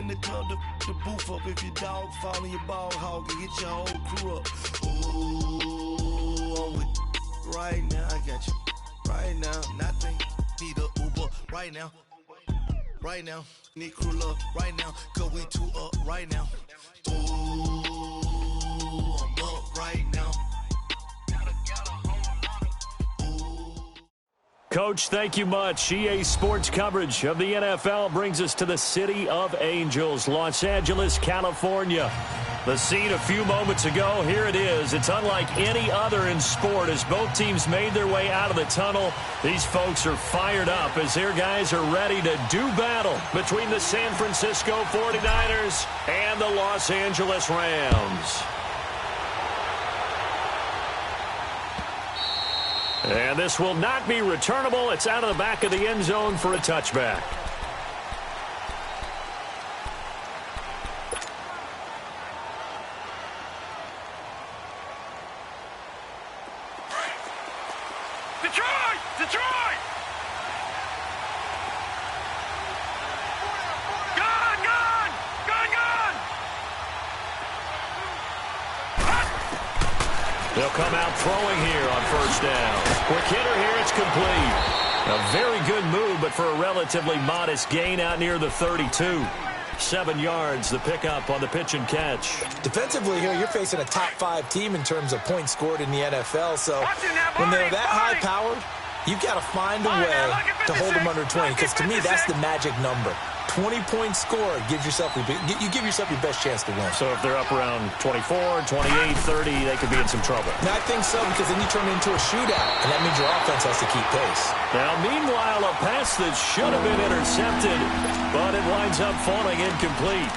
in the club, the booth up. If your dog fall in your ball hog and get your whole crew up. Ooh, I'm with right now. I got you right now. Nothing. Need a Uber right now. Right now. Need crew up right now. Cause we two up right now. Ooh, I'm up right now. Coach, thank you much. EA Sports coverage of the NFL brings us to the City of Angels, Los Angeles, California. The scene a few moments ago, here it is. It's unlike any other in sport as both teams made their way out of the tunnel. These folks are fired up as their guys are ready to do battle between the San Francisco 49ers and the Los Angeles Rams. And this will not be returnable. It's out of the back of the end zone for a touchback. Detroit! Detroit! Gun! Gun! Gun! Gun! They'll come out throwing here on first down. Quick hitter here, it's complete. A very good move, but for a relatively modest gain out near the 32. 7 yards, the pickup on the pitch and catch. Defensively here, you're facing a top-5 team in terms of points scored in the NFL, so when they're that high-powered, you've got to find a way to hold them under 20, because to me, that's the magic number. 20-point score gives yourself you give yourself your best chance to win. So if they're up around 24, 28, 30, they could be in some trouble. And I think so, because then you turn it into a shootout, and that means your offense has to keep pace. Now, meanwhile, a pass that should have been intercepted, but it winds up falling incomplete.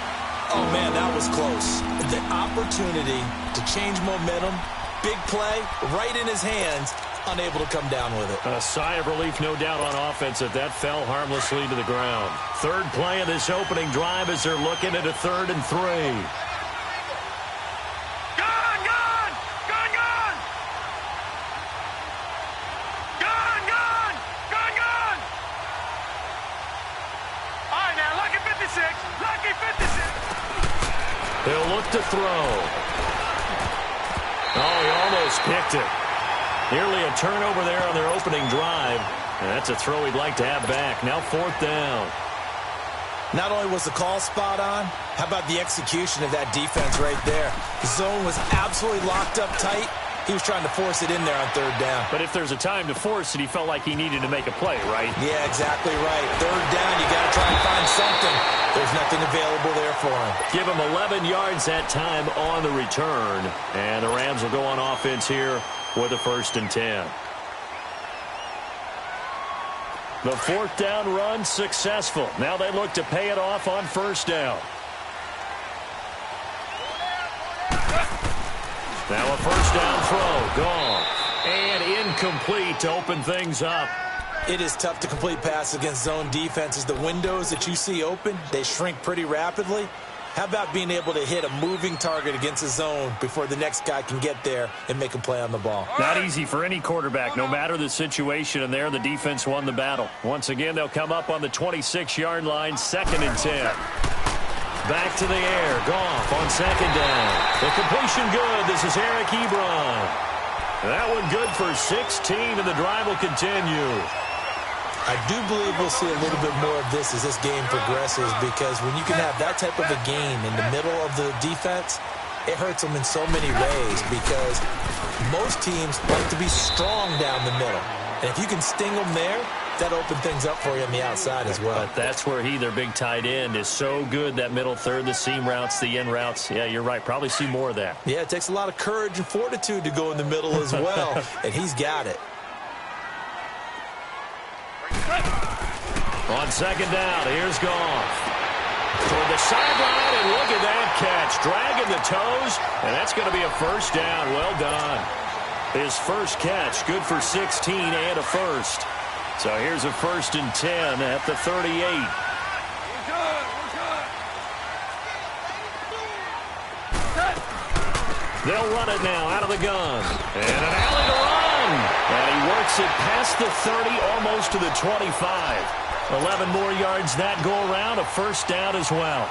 Oh, man, that was close. The opportunity to change momentum, big play, right in his hands, unable to come down with it. A sigh of relief, no doubt, on offense that fell harmlessly to the ground. Third play of this opening drive as they're looking at a 3rd and 3. Gun! Gun! Gun! Gun! Gun! Gun! Gun! Gun! All right, now, lucky 56. Lucky 56. He'll look to throw. Oh, he almost picked it. Nearly a turnover there on their opening drive. And that's a throw he'd like to have back. Now 4th down. Not only was the call spot on, how about the execution of that defense right there? The zone was absolutely locked up tight. He was trying to force it in there on 3rd down. But if there's a time to force it, he felt like he needed to make a play, right? Yeah, exactly right. 3rd down, you got to try and find something. There's nothing available there for him. Give him 11 yards that time on the return. And the Rams will go on offense here with a 1st and 10. The 4th down run successful. Now they look to pay it off on 1st down. Now a 1st down throw, gone. And incomplete to open things up. It is tough to complete passes against zone defenses. The windows that you see open, they shrink pretty rapidly. How about being able to hit a moving target against a zone before the next guy can get there and make a play on the ball? Not easy for any quarterback, no matter the situation, and there the defense won the battle. Once again, they'll come up on the 26-yard line, 2nd and 10. Back to the air, Goff on 2nd down. The completion good, this is Eric Ebron. That one good for 16, and the drive will continue. I do believe we'll see a little bit more of this as this game progresses, because when you can have that type of a game in the middle of the defense, it hurts them in so many ways, because most teams like to be strong down the middle. And if you can sting them there, that opens things up for you on the outside as well. But that's where their big tight end, is so good, that middle third, the seam routes, the in routes. Yeah, you're right. Probably see more of that. Yeah, it takes a lot of courage and fortitude to go in the middle as well, and he's got it. On 2nd down, here's Goff. Toward the sideline, and look at that catch. Dragging the toes, and that's going to be a 1st down. Well done. His first catch, good for 16 and a 1st. So here's a 1st and 10 at the 38. They'll run it now out of the gun. And an alley to run. And he works it past the 30, almost to the 25. 11 more yards that go around, a 1st down as well.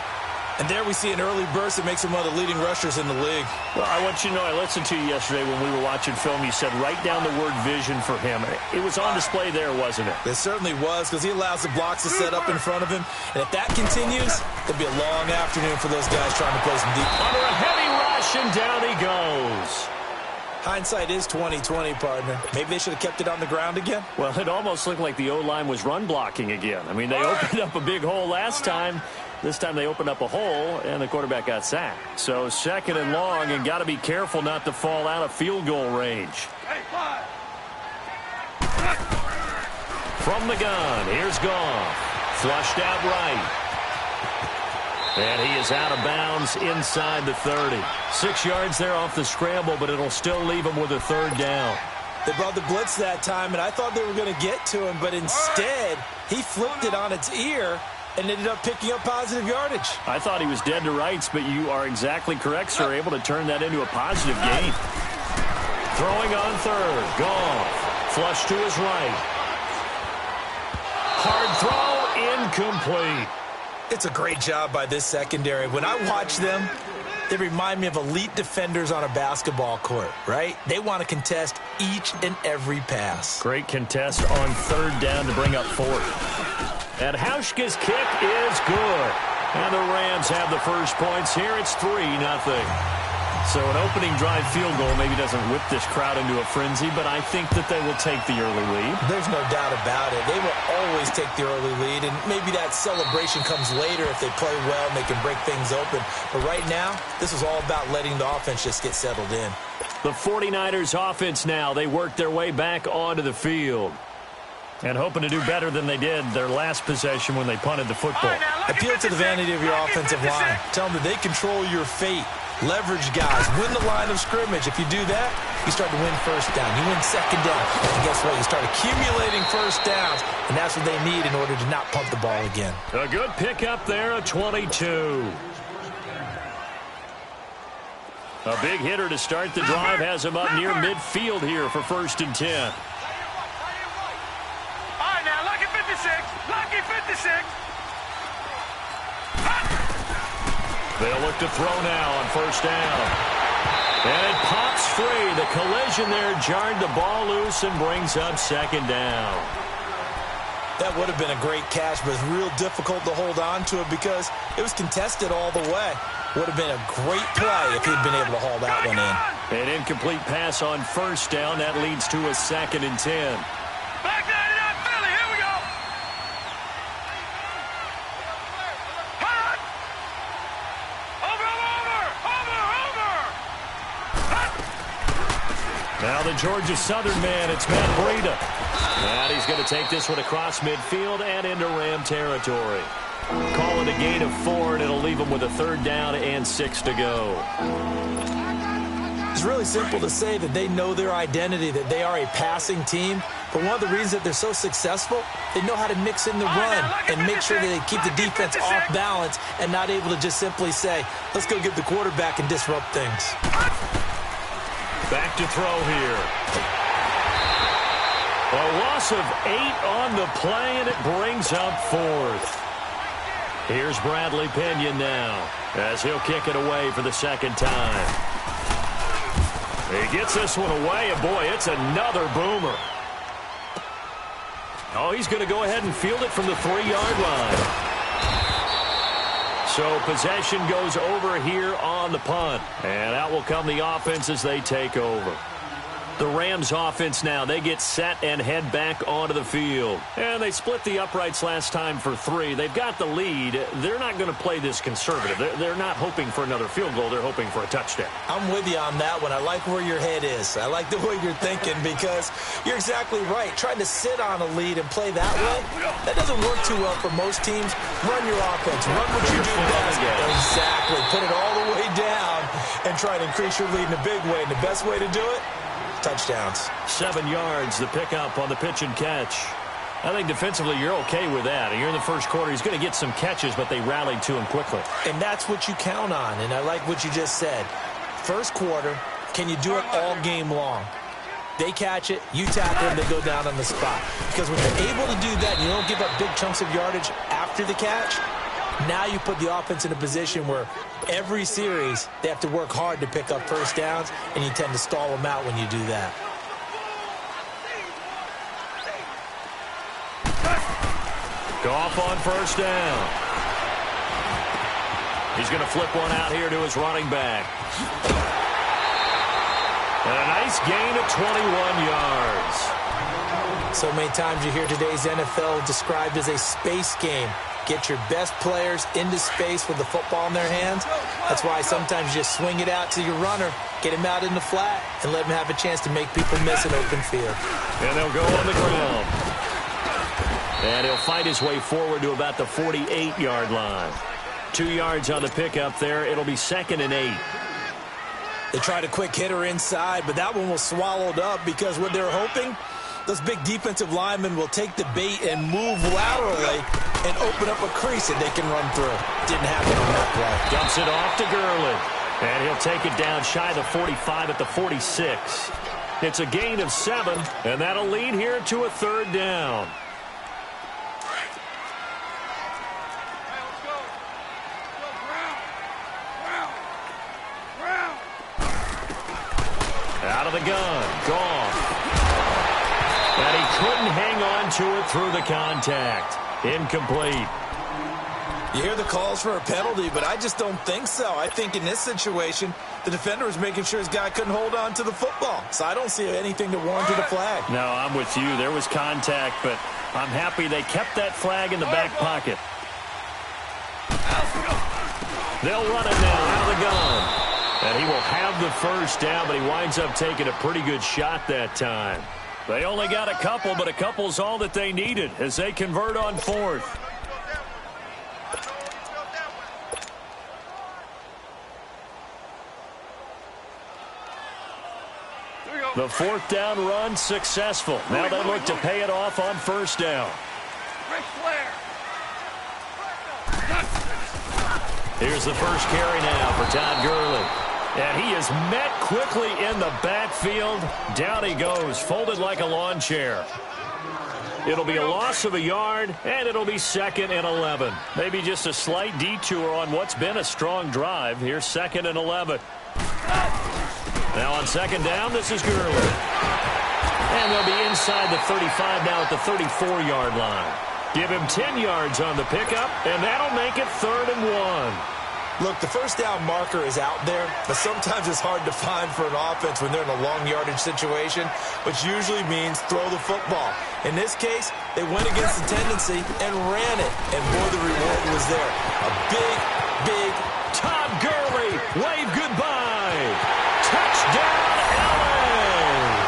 And there we see an early burst that makes him one of the leading rushers in the league. Well, I want you to know, I listened to you yesterday when we were watching film. You said write down the word vision for him. It was on display there, wasn't it? It certainly was, because he allows the blocks to set up in front of him. And if that continues, it'll be a long afternoon for those guys trying to play some deep. Under a heavy rush, and down he goes. Hindsight is 20/20, partner. Maybe they should have kept it on the ground again. Well, it almost looked like the O-line was run blocking again. I mean, they opened up a big hole last time. This time they opened up a hole, and the quarterback got sacked. So 2nd and long, and got to be careful not to fall out of field goal range. From the gun, here's Goff. Flushed out right. And he is out of bounds inside the 30. 6 yards there off the scramble, but it'll still leave him with a 3rd down. They brought the blitz that time, and I thought they were going to get to him, but instead he flipped it on its ear and ended up picking up positive yardage. I thought he was dead to rights, but you are exactly correct, sir. Able to turn that into a positive gain. Throwing on 3rd. Goff. Flush to his right. Hard throw. Incomplete. It's a great job by this secondary. When I watch them, they remind me of elite defenders on a basketball court, right? They want to contest each and every pass. Great contest on 3rd down to bring up 4th. And Hauschka's kick is good. And the Rams have the first points here. It's 3-0. So an opening drive field goal maybe doesn't whip this crowd into a frenzy, but I think that they will take the early lead. There's no doubt about it. They will always take the early lead, and maybe that celebration comes later if they play well and they can break things open. But right now, this is all about letting the offense just get settled in. The 49ers offense now. They work their way back onto the field. And hoping to do better than they did their last possession when they punted the football. Appeal to the vanity of your offensive line. Tell them that they control your fate. Leverage guys. Win the line of scrimmage. If you do that, you start to win 1st down. You win 2nd down. And guess what? You start accumulating 1st downs. And that's what they need in order to not punt the ball again. A good pickup there, a 22. A big hitter to start the drive. Has him up near midfield here for 1st and 10. Lucky 56. They'll look to throw now on 1st down. And it pops free. The collision there jarred the ball loose and brings up 2nd down. That would have been a great catch, but it's real difficult to hold on to it because it was contested all the way. Would have been a great play if he'd been able to haul that one in. An incomplete pass on 1st down. That leads to a 2nd and 10. Now the Georgia Southern man, it's Matt Breida. And he's going to take this one across midfield and into Ram territory. Call it a gain of 4, and it'll leave them with a 3rd down and 6 to go. It's really simple to say that they know their identity, that they are a passing team. But one of the reasons that they're so successful, they know how to mix in the run and make sure that they keep the defense off balance and not able to just simply say, let's go get the quarterback and disrupt things. Back to throw here. A loss of 8 on the play, and it brings up 4th. Here's Bradley Pinion now, as he'll kick it away for the 2nd time. He gets this one away, and boy, it's another boomer. Oh, he's going to go ahead and field it from the 3-yard line. So possession goes over here on the punt. And out will come the offense as they take over. The Rams offense now, they get set and head back onto the field. And they split the uprights last time for 3. They've got the lead. They're not going to play this conservative. They're not hoping for another field goal. They're hoping for a touchdown. I'm with you on that one. I like where your head is. I like the way you're thinking because you're exactly right. Trying to sit on a lead and play that way, that doesn't work too well for most teams. Run your offense. Run what you do best. Exactly. Put it all the way down and try to increase your lead in a big way. And the best way to do it, touchdowns. 7 yards, the pickup on the pitch and catch. I think defensively you're okay with that. You're in the first quarter. He's going to get some catches, but they rallied to him quickly. And that's what you count on, and I like what you just said. First quarter, can you do it all game long? They catch it, you tackle them, they go down on the spot. Because when you're able to do that and you don't give up big chunks of yardage after the catch, Now you put the offense in a position where every series they have to work hard to pick up first downs, and you tend to stall them out when you do that. Goff on first down. He's going to flip one out here to his running back. And a nice gain of 21 yards. So many times you hear today's NFL described as a space game. Get your best players into space with the football in their hands. That's why sometimes you just swing it out to your runner, get him out in the flat, and let him have a chance to make people miss an open field. And they'll go on the ground. And he'll fight his way forward to about the 48-yard line. 2 yards on the pickup there. It'll be 2nd and 8. They tried a quick hitter inside, but that one was swallowed up because what they're hoping, those big defensive linemen will take the bait and move laterally and open up a crease that they can run through. Didn't happen on that play. Dumps it off to Gurley. And he'll take it down shy of the 45 at the 46. It's a gain of 7, and that'll lead here to a 3rd down. Out of the gun, Goff. And he couldn't hang on to it through the contact. Incomplete. You hear the calls for a penalty, but I just don't think so. I think in this situation, the defender was making sure his guy couldn't hold on to the football. So I don't see anything that warranted a flag. No, I'm with you. There was contact, but I'm happy they kept that flag in the back pocket. They'll run it now out of the gun. And he will have the first down, but he winds up taking a pretty good shot that time. They only got a couple, but a couple's all that they needed as they convert on 4th. The 4th down run successful. Now they look to pay it off on 1st down. Here's the first carry now for Todd Gurley. And he is met quickly in the backfield. Down he goes, folded like a lawn chair. It'll be a loss of a yard, and it'll be 2nd and 11. Maybe just a slight detour on what's been a strong drive. Here's 2nd and 11. Now on 2nd down, this is Gurley. And they'll be inside the 35 now at the 34-yard line. Give him 10 yards on the pickup, and that'll make it 3rd and 1. Look, the first down marker is out there, but sometimes it's hard to find for an offense when they're in a long yardage situation, which usually means throw the football. In this case, they went against the tendency and ran it, and boy, the reward was there. A big Todd Gurley, wave goodbye. Touchdown, LA.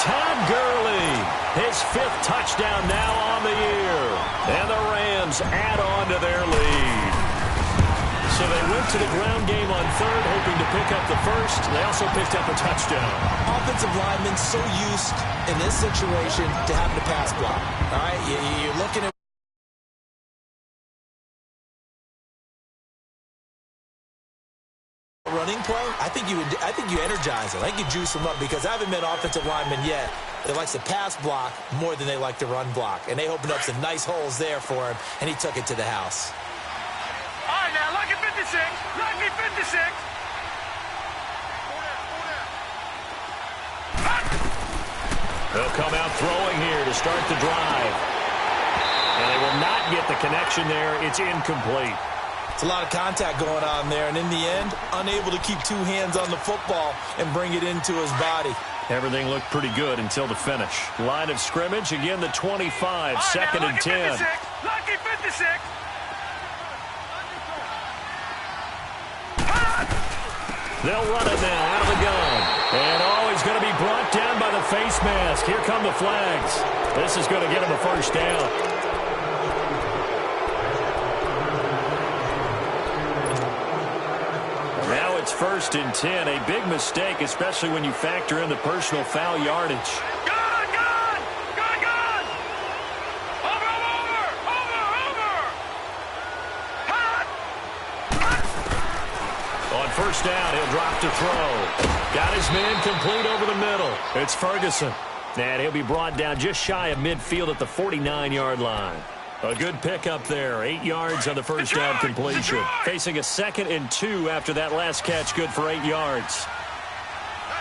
Todd Gurley, his 5th touchdown now on the year. And the Rams add on to their lead. So they went to the ground game on 3rd, hoping to pick up the first. They also picked up a touchdown. Offensive linemen so used in this situation to having to pass block. All right, you're looking at running play. I think you energize them. I think you juice them up because I haven't met offensive linemen yet that likes to pass block more than they like to run block. And they opened up some nice holes there for him, and he took it to the house. All right, now, lucky 56. Lucky 56. They'll come out throwing here to start the drive. And they will not get the connection there. It's incomplete. It's a lot of contact going on there, and in the end, unable to keep 2 hands on the football and bring it into his body. Everything looked pretty good until the finish. Line of scrimmage, again the 25, 2nd and 10. Lucky 56. They'll run it now out of the gun. And he's going to be brought down by the face mask. Here come the flags. This is going to get him a first down. Now it's 1st and 10. A big mistake, especially when you factor in the personal foul yardage. On 1st down, he'll drop to throw. Got his man complete over the middle. It's Ferguson. And he'll be brought down just shy of midfield at the 49-yard line. A good pickup there. 8 yards on the first down completion. Facing a 2nd and 2 after that last catch. Good for 8 yards.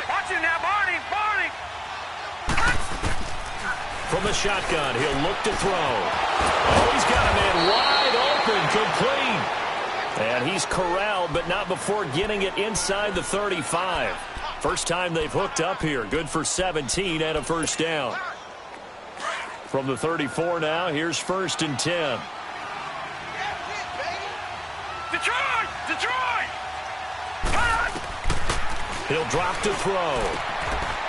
Watch it now, Barney. From the shotgun, he'll look to throw. Oh, he's got a man wide open, complete. And he's corralled, but not before getting it inside the 35. First time they've hooked up here. Good for 17 and a first down. From the 34 now, here's 1st and 10. Detroit! He'll drop to throw.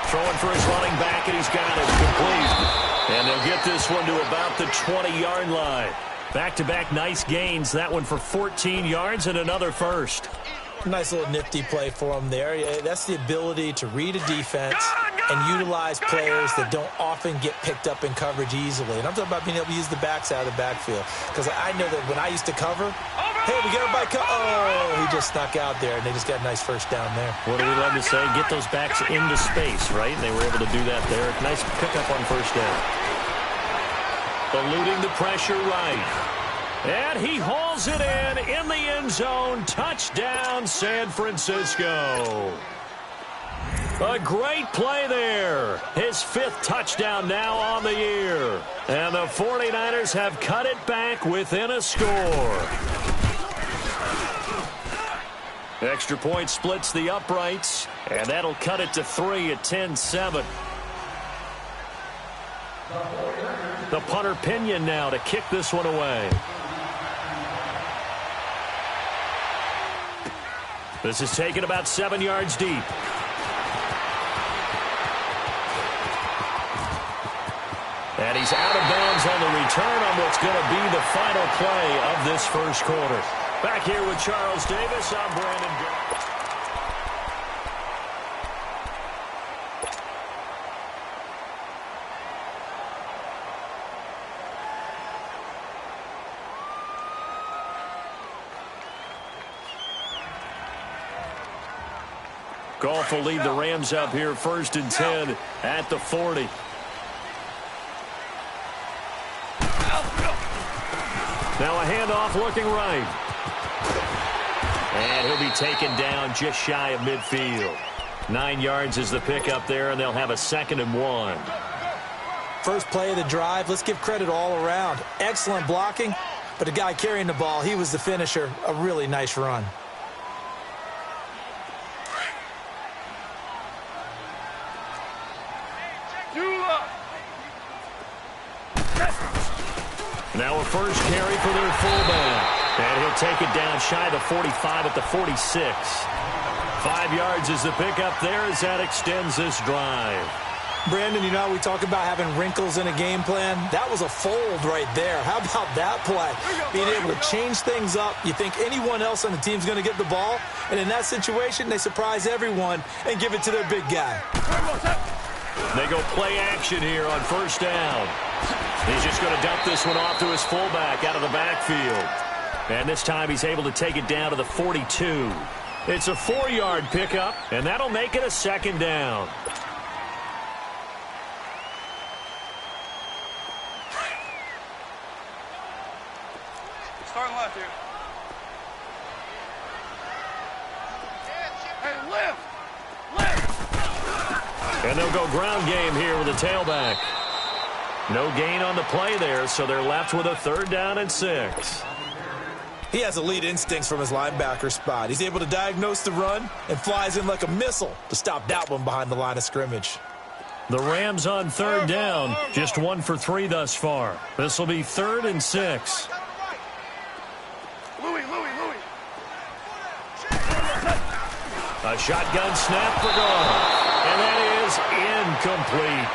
Throwing for his running back, and he's got it complete. And they'll get this one to about the 20-yard line. Back-to-back nice gains. That one for 14 yards and another first. Nice little nifty play for him there. That's the ability to read a defense and utilize players that don't often get picked up in coverage easily. And I'm talking about being able to use the backs out of the backfield. Because I know that when I used to cover, hey, we got everybody oh, he just snuck out there, and they just got a nice first down there. What do we love to say? Get those backs into space, right? And they were able to do that there. Nice pickup on first down. Eluding the pressure right. And he hauls it in the end zone. Touchdown, San Francisco. A great play there. His 5th touchdown now on the year. And the 49ers have cut it back within a score. Extra point splits the uprights, and that'll cut it to 3 at 10-7. The punter Pinion now to kick this one away. This is taken about 7 yards deep. And he's out of bounds on the return on what's going to be the final play of this first quarter. Back here with Charles Davis, I'm Brandon Garrett. Goff will lead the Rams up here 1st and 10 at the 40. Now a handoff looking right. And he'll be taken down just shy of midfield. 9 yards is the pickup there, and they'll have a 2nd and 1. First play of the drive, let's give credit all around. Excellent blocking, but the guy carrying the ball, he was the finisher. A really nice run. Now a first carry for their fullback. And he'll take it down shy of the 45 at the 46. 5 yards is the pickup there as that extends this drive. Brandon, you know, we talk about having wrinkles in a game plan. That was a fold right there. How about that play? Being able to change things up. You think anyone else on the team's going to get the ball, and in that situation, they surprise everyone and give it to their big guy. They go play action here on first down. He's just going to dump this one off to his fullback out of the backfield. And this time he's able to take it down to the 42. It's a 4-yard pickup, and that'll make it a 2nd down. Starting left here. Hey, lift! And they'll go ground game here with a tailback. No gain on the play there, so they're left with a 3rd down and 6. He has elite instincts from his linebacker spot. He's able to diagnose the run and flies in like a missile to stop that one behind the line of scrimmage. The Rams on 3rd down, just 1 for 3 thus far. This will be 3rd and 6. Louis. A shotgun snap for Goff. And that is incomplete.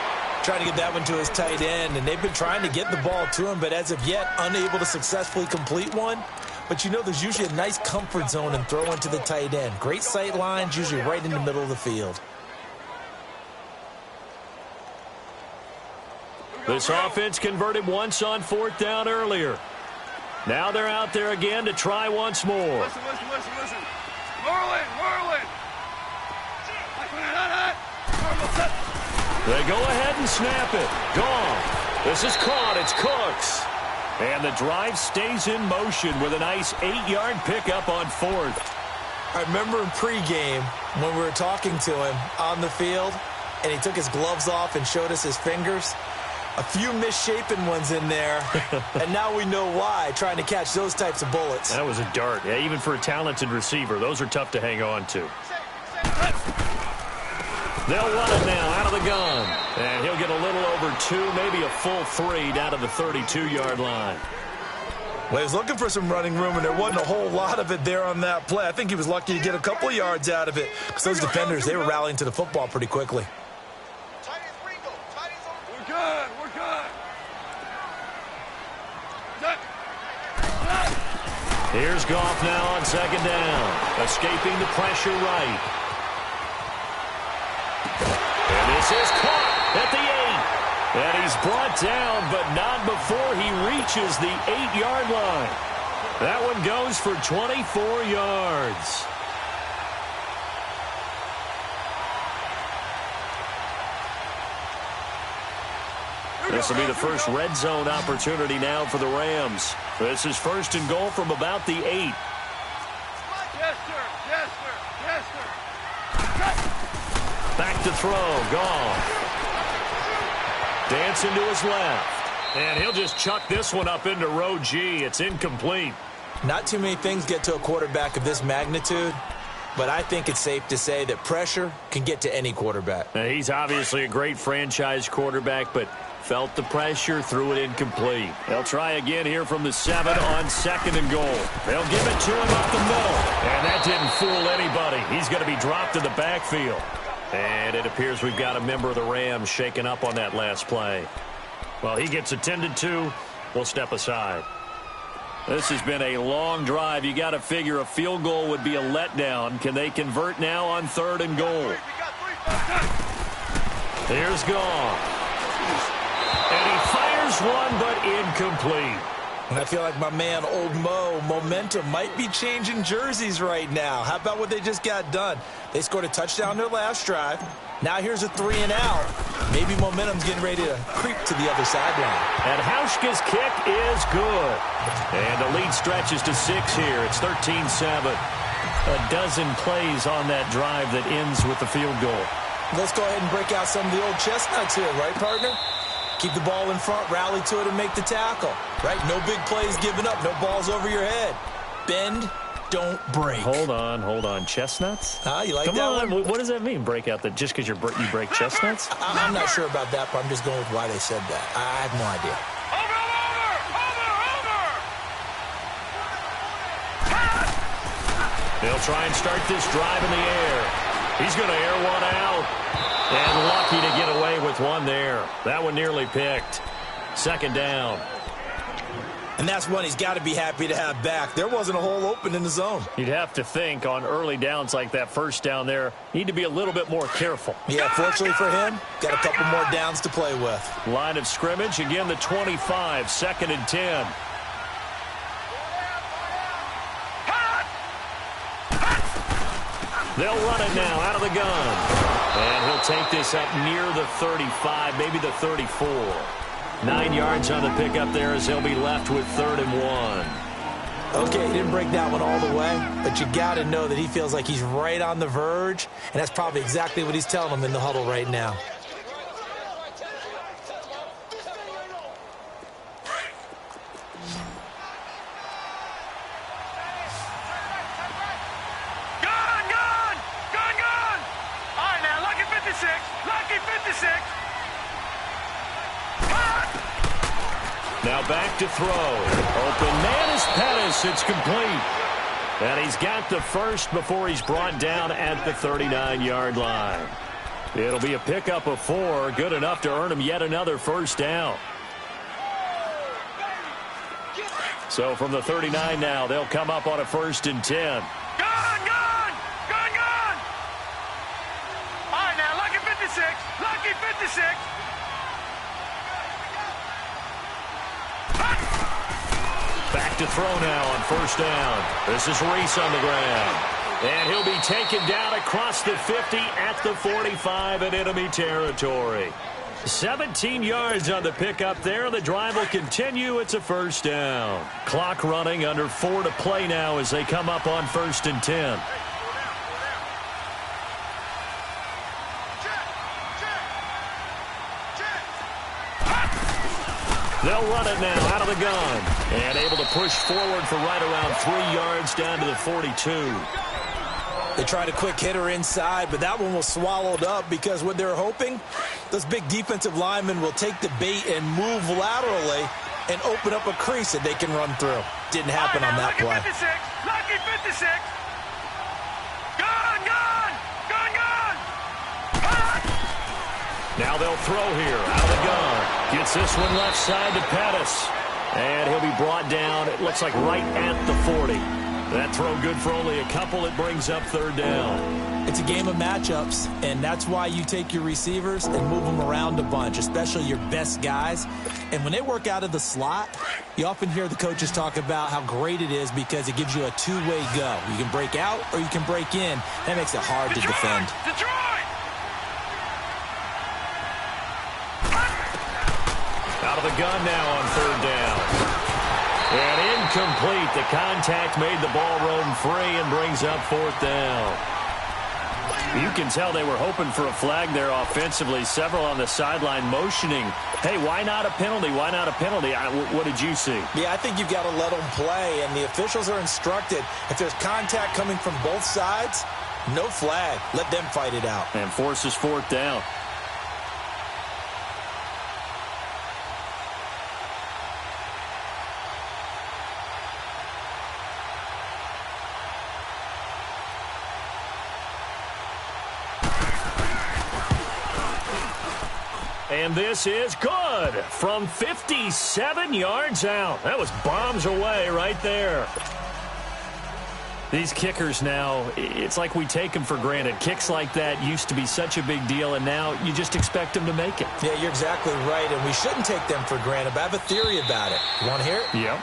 Trying to get that one to his tight end, and they've been trying to get the ball to him, but as of yet, unable to successfully complete one. But you know there's usually a nice comfort zone in throwing to the tight end. Great sight lines, usually right in the middle of the field. This offense converted once on 4th down earlier. Now they're out there again to try once more. Listen. Merlin. They go ahead and snap it. Gone. This is caught. It's Cooks. And the drive stays in motion with a nice 8-yard pickup on 4th. I remember in pregame when we were talking to him on the field, and he took his gloves off and showed us his fingers. A few misshapen ones in there, and now we know why, trying to catch those types of bullets. That was a dart. Yeah, even for a talented receiver, those are tough to hang on to. They'll run it now out of the gun. And he'll get a little over 2, maybe a full 3 down to the 32-yard line. Well, he was looking for some running room, and there wasn't a whole lot of it there on that play. I think he was lucky to get a couple yards out of it because those defenders, they were rallying to the football pretty quickly. We're good. We're good. Here's Goff now on 2nd down. Escaping the pressure right. And this is caught at the 8. And he's brought down, but not before he reaches the 8-yard line. That one goes for 24 yards. This will be the first red zone opportunity now for the Rams. This is 1st and goal from about the 8. Yes, sir. Yes, sir. Yes, sir. Back to throw. Goff. Dancing to his left. And he'll just chuck this one up into row G. It's incomplete. Not too many things get to a quarterback of this magnitude, but I think it's safe to say that pressure can get to any quarterback. Now, he's obviously a great franchise quarterback, but felt the pressure, threw it incomplete. They'll try again here from the 7 on 2nd and goal. They'll give it to him up the middle. And that didn't fool anybody. He's going to be dropped in the backfield. And it appears we've got a member of the Rams shaken up on that last play. Well, he gets attended to. We'll step aside. This has been a long drive. You got to figure a field goal would be a letdown. Can they convert now on 3rd and goal? Here's Goff. And he fires one, but incomplete. And I feel like my man, Old Mo, momentum might be changing jerseys right now. How about what they just got done? They scored a touchdown their last drive. Now here's a 3 and out. Maybe momentum's getting ready to creep to the other sideline. And Hauschka's kick is good. And the lead stretches to 6 here. It's 13-7. A dozen plays on that drive that ends with the field goal. Let's go ahead and break out some of the old chestnuts here, right, partner? Keep the ball in front, rally to it, and make the tackle. Right? No big plays given up. No balls over your head. Bend, don't break. Hold on. Chestnuts? You like Come that on. one? What does that mean, break out? Just because you break chestnuts? I'm not sure about that, but I'm just going with why they said that. I have no idea. They'll try and start this drive in the air. He's going to air one out. And lucky to get away with one there. That one nearly picked. 2nd down. And that's one he's got to be happy to have back. There wasn't a hole open in the zone. You'd have to think on early downs like that, 1st down there, need to be a little bit more careful. Yeah, fortunately for him, got a couple more downs to play with. Line of scrimmage, again the 25, 2nd and 10. They'll run it now out of the gun. And he'll take this up near the 35, maybe the 34. 9 yards on the pickup there as he'll be left with 3rd and 1. Okay, he didn't break that one all the way, but you got to know that he feels like he's right on the verge, and that's probably exactly what he's telling him in the huddle right now. Now back to throw. Open man is Pettis. It's complete. And he's got the first before he's brought down at the 39-yard line. It'll be a pickup of 4. Good enough to earn him yet another 1st down. So from the 39 now, they'll come up on a 1st and 10. Gun! All right, now, lucky 56. Lucky 56. Back to throw now on 1st down. This is Reese on the ground. And he'll be taken down across the 50 at the 45 in enemy territory. 17 yards on the pickup there. The drive will continue. It's a first down. Clock running, under 4 to play now as they come up on 1st and 10. They'll run it now out of the gun. And able to push forward for right around 3 yards down to the 42. They tried a quick hitter inside, but that one was swallowed up because what they're hoping, those big defensive linemen will take the bait and move laterally and open up a crease that they can run through. Didn't happen on that play. Lucky 56. Gone. Now they'll throw here out of the gun. Gets this one left side to Pettis. And he'll be brought down, it looks like right at the 40. That throw good for only a couple. It brings up 3rd down. It's a game of matchups, and that's why you take your receivers and move them around a bunch, especially your best guys. And when they work out of the slot, you often hear the coaches talk about how great it is because it gives you a two-way go. You can break out or you can break in. That makes it hard to defend. Out of the gun now on 3rd down. And incomplete. The contact made the ball roam free and brings up 4th down. You can tell they were hoping for a flag there offensively. Several on the sideline motioning. Hey, why not a penalty? Why not a penalty? What did you see? Yeah, I think you've got to let them play, and the officials are instructed. If there's contact coming from both sides, no flag. Let them fight it out. And forces 4th down. And this is good from 57 yards out. That was bombs away right there. These kickers now, it's like we take them for granted. Kicks like that used to be such a big deal, and now you just expect them to make it. Yeah, you're exactly right, and we shouldn't take them for granted. But I have a theory about it. You want to hear it? Yep.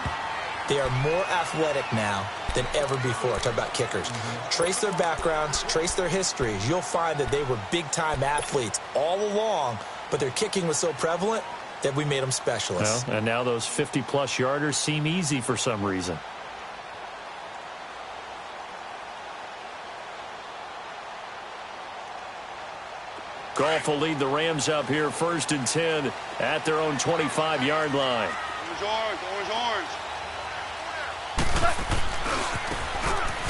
They are more athletic now than ever before. Talk about kickers. Trace their backgrounds, trace their histories. You'll find that they were big-time athletes all along, but their kicking was so prevalent that we made them specialists. Well, and now those 50-plus yarders seem easy for some reason. Goff will lead the Rams up here 1st and 10 at their own 25-yard line. Orange.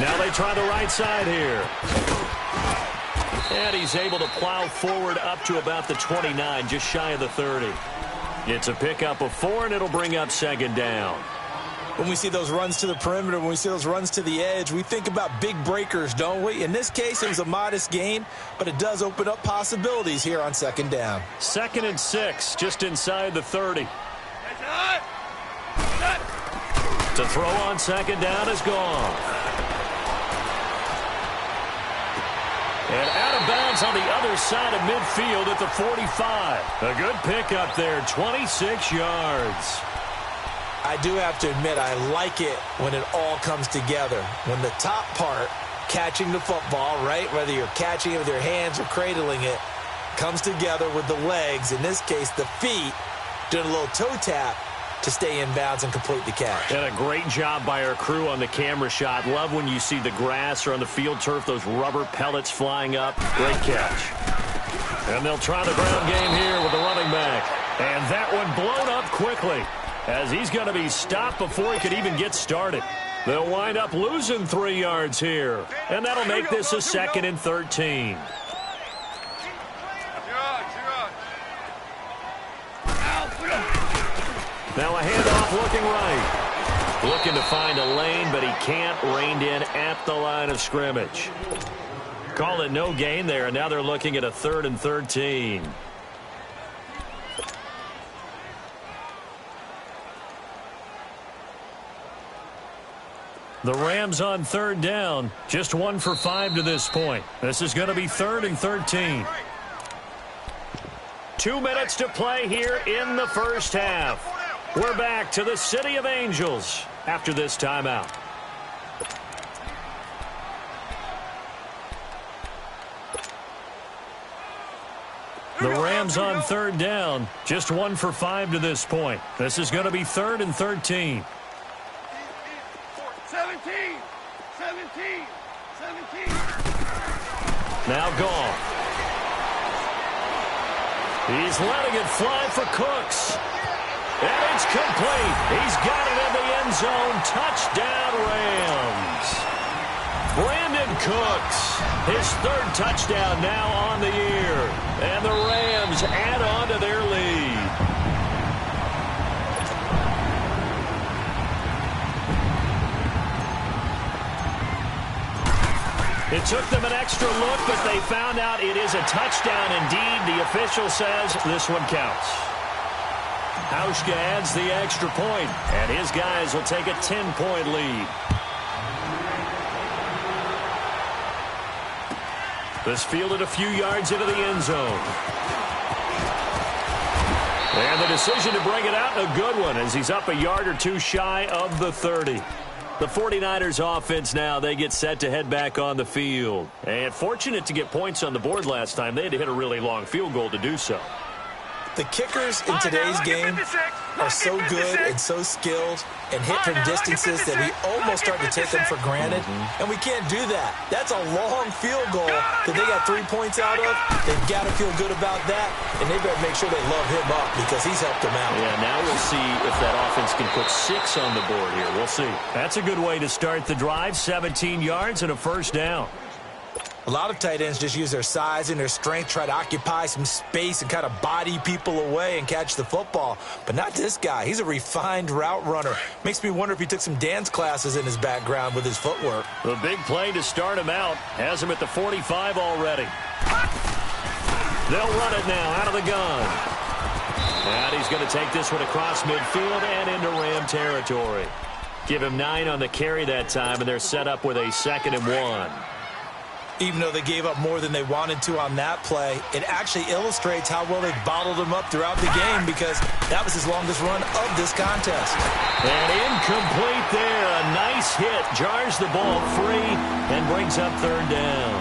Now they try the right side here. And he's able to plow forward up to about the 29, just shy of the 30. It's a pickup of 4, and it'll bring up 2nd down. When we see those runs to the perimeter, when we see those runs to the edge, we think about big breakers, don't we? In this case, it was a modest gain, but it does open up possibilities here on 2nd down. 2nd and 6, just inside the 30. To throw on 2nd down is gone. And out of bounds on the other side of midfield at the 45. A good pickup there, 26 yards. I do have to admit, I like it when it all comes together. When the top part, catching the football, right, whether you're catching it with your hands or cradling it, comes together with the legs, in this case the feet, doing a little toe tap to stay in bounds and complete the catch. And a great job by our crew on the camera shot. Love when you see the grass or on the field turf, those rubber pellets flying up. Great catch. And they'll try the ground game here with the running back. And that one blown up quickly as he's going to be stopped before he could even get started. They'll wind up losing 3 yards here. And that'll make this a 2nd and 13. Now a handoff looking right. Looking to find a lane, but he can't. Reined in at the line of scrimmage. Call it no gain there, and now they're looking at a 3rd and 13. The Rams on 3rd down, just 1 for 5 to this point. This is going to be 3rd and 13. 2 minutes to play here in the first half. We're back to the City of Angels after this timeout. The Rams on third down. Just 1 for 5 to this point. This is going to be 3rd and 13. 17. Now Goff. He's letting it fly for Cooks. And it's complete. He's got it in the end zone. Touchdown, Rams. Brandon Cooks, his 3rd touchdown now on the year. And the Rams add on to their lead. It took them an extra look, but they found out it is a touchdown indeed. The official says this one counts. Hauschka adds the extra point, and his guys will take a 10-point lead. This fielded a few yards into the end zone. And the decision to bring it out, a good one, as he's up a yard or two shy of the 30. The 49ers offense now, they get set to head back on the field. And fortunate to get points on the board last time. They had to hit a really long field goal to do so. The kickers in today's game are so good and so skilled and hit from distances that we almost start to take them for granted, and we can't do that. That's a long field goal that they got 3 points out of. They've got to feel good about that, and they better make sure they love him up because he's helped them out. Yeah, now we'll see if that offense can put 6 on the board here. We'll see. That's a good way to start the drive, 17 yards and a first down. A lot of tight ends just use their size and their strength, try to occupy some space and kind of body people away and catch the football. But not this guy. He's a refined route runner. Makes me wonder if he took some dance classes in his background with his footwork. The big play to start him out has him at the 45 already. They'll run it now out of the gun. And he's going to take this one across midfield and into Ram territory. Give him 9 on the carry that time, and they're set up with a 2nd and 1. Even though they gave up more than they wanted to on that play, it actually illustrates how well they bottled him up throughout the game because that was his longest run of this contest. And incomplete there. A nice hit. Jars the ball free and brings up 3rd down.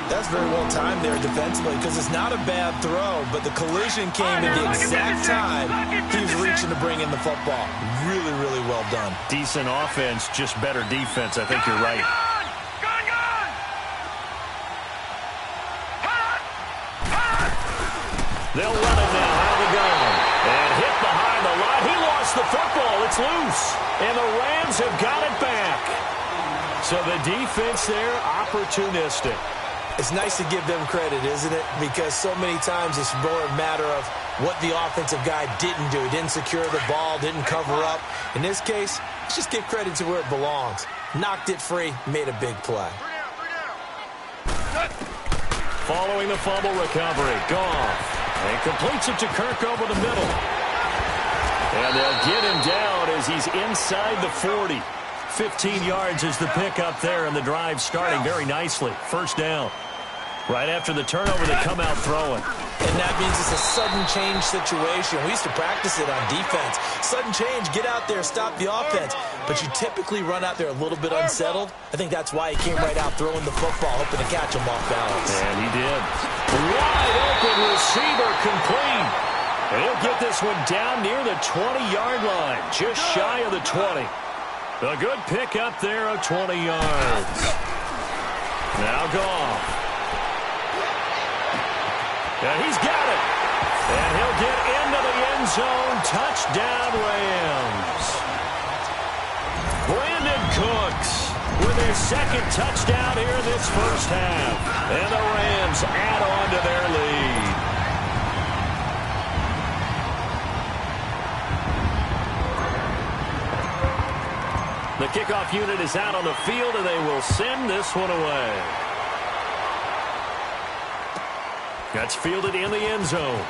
That's very well timed there defensively because it's not a bad throw, but the collision came at the exact time he was reaching to bring in the football. Really, really well done. Decent offense, just better defense. I think you're right. They'll run it now out of the gun. And hit behind the line. He lost the football. It's loose. And the Rams have got it back. So the defense there, opportunistic. It's nice to give them credit, isn't it? Because so many times it's more a matter of what the offensive guy didn't do. He didn't secure the ball, didn't cover up. In this case, let's just give credit to where it belongs. Knocked it free, made a big play. Following the fumble recovery, Goff. And completes it to Kirk over the middle. And they'll get him down as he's inside the 40. 15 yards is the pickup there, and the drive starting very nicely. First down. Right after the turnover, they come out throwing. And that means it's a sudden change situation. We used to practice it on defense. Sudden change, get out there, stop the offense. But you typically run out there a little bit unsettled. I think that's why he came right out throwing the football, hoping to catch him off balance. And he did. Wide open receiver complete. And he'll get this one down near the 20-yard line, just shy of the 20. A good pickup there of 20 yards. Now Goff. And he's got it. And he'll get into the end zone. Touchdown, Rams. Brandon Cooks with his 2nd touchdown here in this first half. And the Rams add on to their lead. The kickoff unit is out on the field, and they will send this one away. That's fielded in the end zone.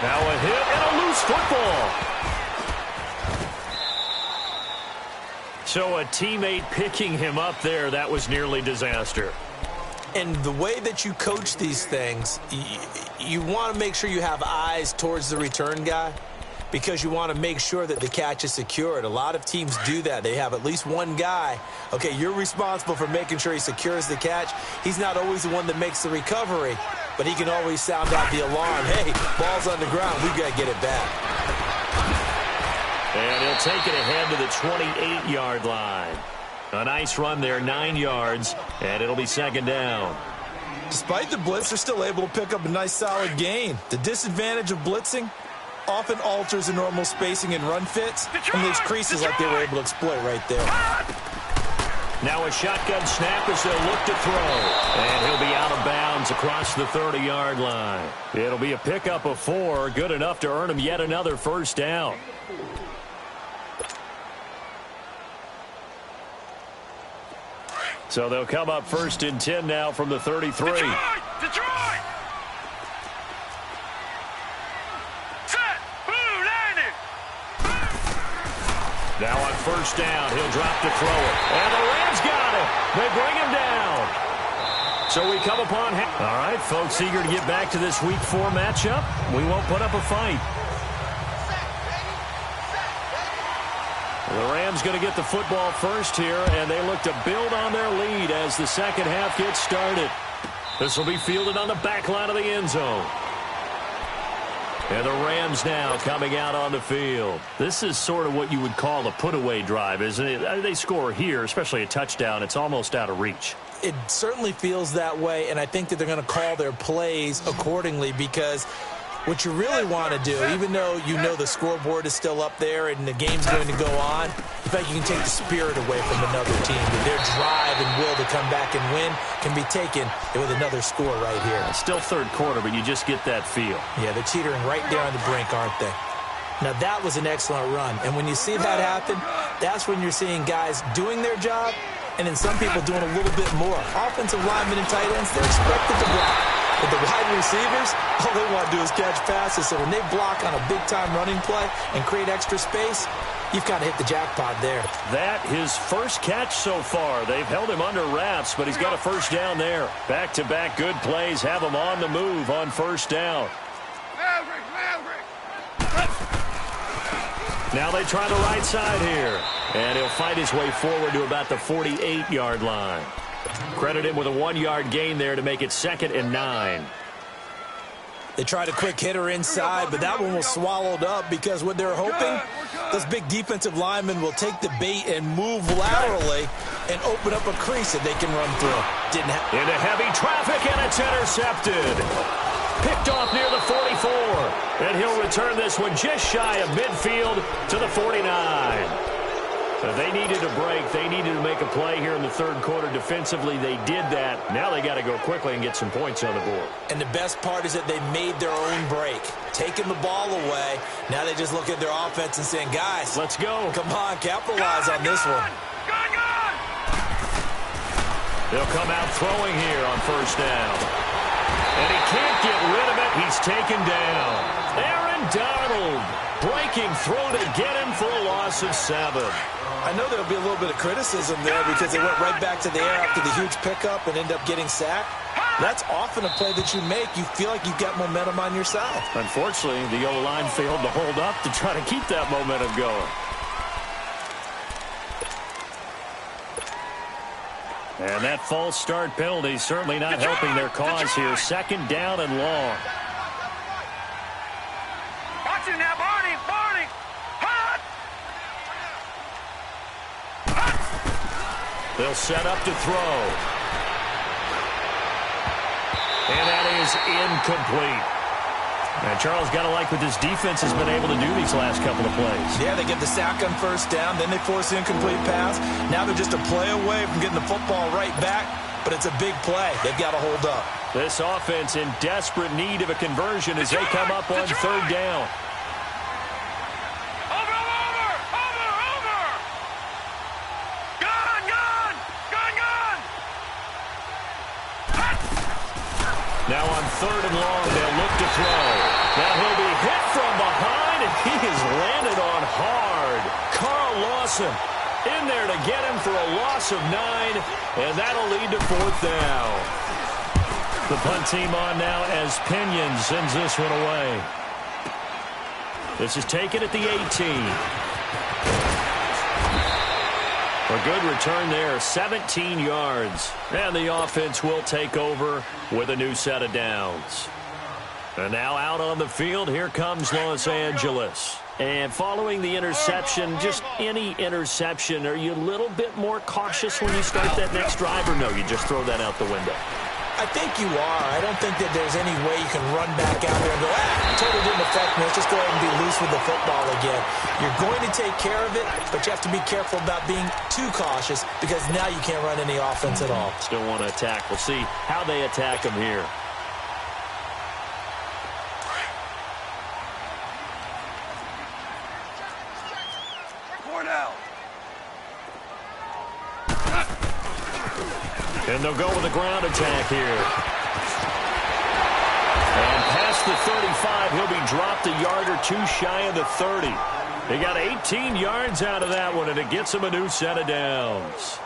Now a hit and a loose football. So a teammate picking him up there, that was nearly disaster. And the way that you coach these things, you want to make sure you have eyes towards the return guy because you want to make sure that the catch is secured. A lot of teams do that. They have at least one guy. Okay, you're responsible for making sure he secures the catch. He's not always the one that makes the recovery, but he can always sound out the alarm. Hey, ball's on the ground. We've got to get it back. And he'll take it ahead to the 28-yard line. A nice run there, 9 yards, and it'll be second down. Despite the blitz, they're still able to pick up a nice solid gain. The disadvantage of blitzing often alters the normal spacing and run fits and leaves creases like they were able to exploit right there. Now a shotgun snap as they'll look to throw. And he'll be out of bounds across the 30-yard line. It'll be a pickup of 4, good enough to earn him yet another first down. So they'll come up 1st and 10 now from the 33. Detroit! Set! Blue landing! Now on 1st down, he'll drop to throw it. And the Rams got it. They bring him down. So we come upon half. All right, folks, eager to get back to this Week 4 matchup. We won't put up a fight. The Rams going to get the football first here, and they look to build on their lead as the second half gets started. This will be fielded on the back line of the end zone. And the Rams now coming out on the field. This is sort of what you would call a put-away drive, isn't it? They score here, especially a touchdown. It's almost out of reach. It certainly feels that way, and I think that they're going to call their plays accordingly because what you really want to do, even though you know the scoreboard is still up there and the game's going to go on, in fact, you can take the spirit away from another team. Their drive and will to come back and win can be taken with another score right here. It's still third quarter, but you just get that feel. Yeah, they're teetering right there on the brink, aren't they? Now, that was an excellent run. And when you see that happen, that's when you're seeing guys doing their job and then some people doing a little bit more. Offensive linemen and tight ends, they're expected to block. But the wide receivers, all they want to do is catch passes. So when they block on a big-time running play and create extra space, you've got to hit the jackpot there. That his first catch so far. They've held him under wraps, but he's got a first down there. Back-to-back good plays have him on the move on first down. Now they try the right side here. And he'll fight his way forward to about the 48-yard line. Credit him with a 1-yard gain there to make it 2nd and 9. They tried a quick hitter inside, but that one was swallowed up because what they're hoping, those big defensive linemen will take the bait and move laterally and open up a crease that they can run through. Didn't happen. Into heavy traffic, and it's intercepted. Picked off near the 44. And he'll return this one just shy of midfield to the 49. They needed a break. They needed to make a play here in the third quarter defensively. They did that. Now they got to go quickly and get some points on the board. And the best part is that they made their own break, taking the ball away. Now they just look at their offense and saying, guys, let's go. Come on, capitalize on this one. They'll come out throwing here on first down. And he can't get rid of it. He's taken down. Aaron Donald breaking through to get him for a loss of 7. I know there'll be a little bit of criticism there because they went right back to the air after the huge pickup and end up getting sacked. That's often a play that you make. You feel like you've got momentum on your side. Unfortunately, the O-line failed to hold up to try to keep that momentum going. And that false start penalty certainly not helping their cause here. 2nd down and long. Watch it now, Barney! Barney! Hot! They'll set up to throw. And that is incomplete. And Charles, got to like what this defense has been able to do these last couple of plays. Yeah, they get the sack on first down, then they force the incomplete pass. Now they're just a play away from getting the football right back, but it's a big play. They've got to hold up. This offense in desperate need of a conversion as they come up on third down. Now on 3rd and long, they'll look to throw. Now he'll be hit from behind, and he has landed on hard. Carl Lawson in there to get him for a loss of 9, and that'll lead to 4th down. The punt team on now as Pinion sends this one away. This is taken at the 18. A good return there, 17 yards. And the offense will take over with a new set of downs. And now out on the field, here comes Los Angeles. And following the interception, just any interception, are you a little bit more cautious when you start that next drive, or no, you just throw that out the window? I think you are. I don't think that there's any way you can run back out there and go, totally didn't affect me. Let's just go ahead and be loose with the football again. You're going to take care of it, but you have to be careful about being too cautious because now you can't run any offense at all. Still want to attack. We'll see how they attack them here. And they'll go with a ground attack here. And past the 35, he'll be dropped a yard or two shy of the 30. They got 18 yards out of that one, and it gets him a new set of downs.